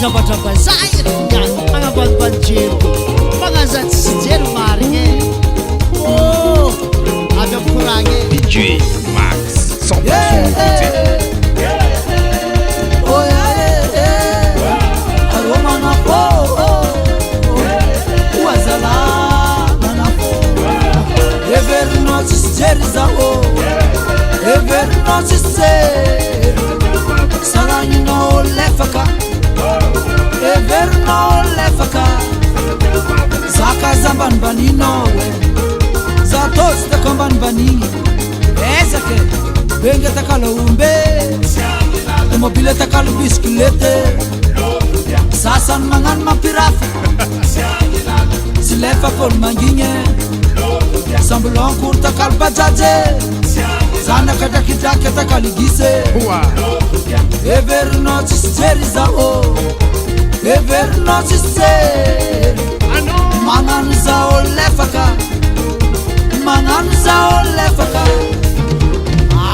matrapatrapazay agnabanbanjero magnazatsy sijery marigny avy amkoragny DJ Max 100% Saranino lefaka Everno lefaka Zaka zamban banino Zatos te komban banini Ezake Benga takala umbe Mobile takala biskilete Sasan mangan mapirafa Silefa kol manginye Sambulon kur takal bajaje Sana kadakidake takaligise Everno chiseri zao Everno chiseri Mangan zao lefaka Mangan zao lefaka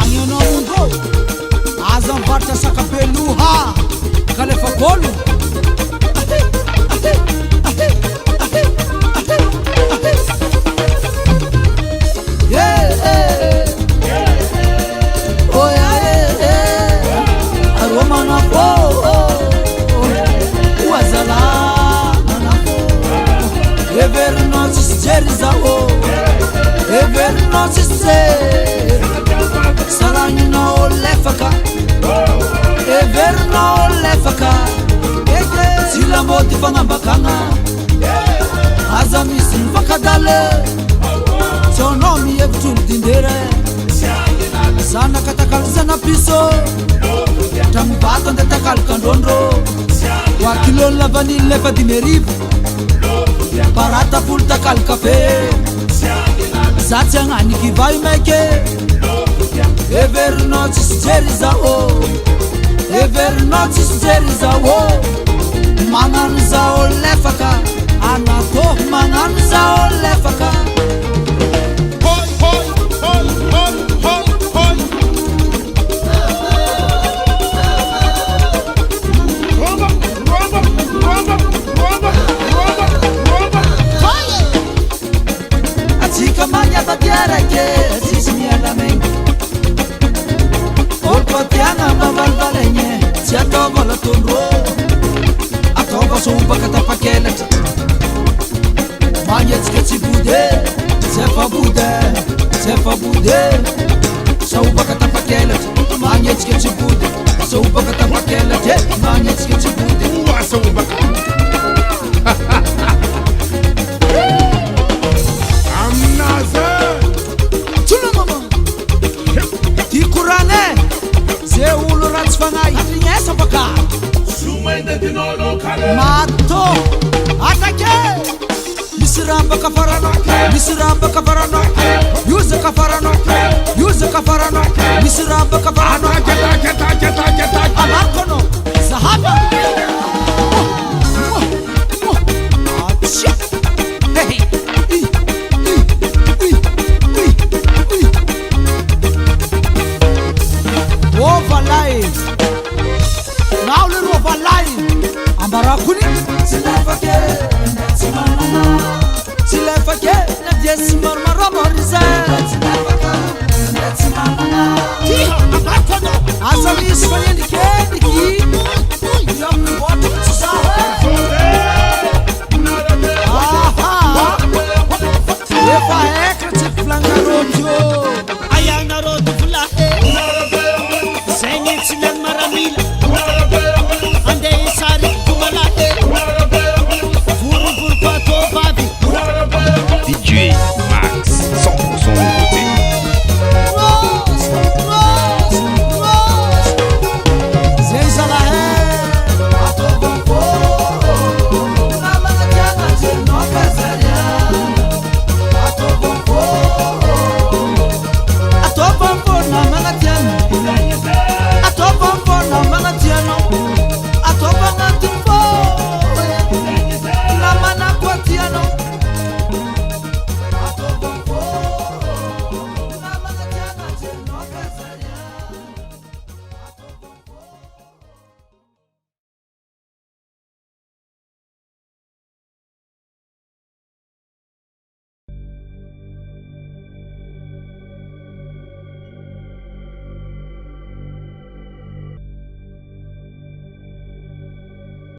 Anyo no mundo Azam parta sakapeluha Kalefa kolu Everno chiseri Saranino lefaka Everno lefaka Sila moti fangambakanga Azamisi mfakadale Sonomi evtul dindere Sana katakal sana piso Tambato nde takal kandondro Wakilon la vanille fa dimerivu Parata pul takal kafe Zatsi angani kivai meke Everno chiseri zao Everno chiseri zao Mangan zao lefaka Anato mangan zao lefaka Hoi, hoi, hoi, hoi, hoi, hoi Roba, roba, roba, roba, roba, roba Atika manya batiarake Sismiala mengi Olpotiana mavalvalenye Siatovo la tunro Atovo sumpa katapakelet Manyetske tsibude Sefa bude Saupa katapakelet Manyetske tsibude Saupa katapakelet Manyetske tsibude Uwa saupa Amnaze Tuna mama Tikurane Se ulu ratsfangai Atrinyesa baka Sumende dinolo kale Mato Atake Misiramba kafarano Misiramba kafarano Yuza kafarano Yuza kafarano Misiramba kafarano Keta Amarkono Sahaba Atsha Hey Overline Now little overline Ambarakuni Silafake Natsimana Silafake Natsimana Marmoriza Silafake Natsimana Asamis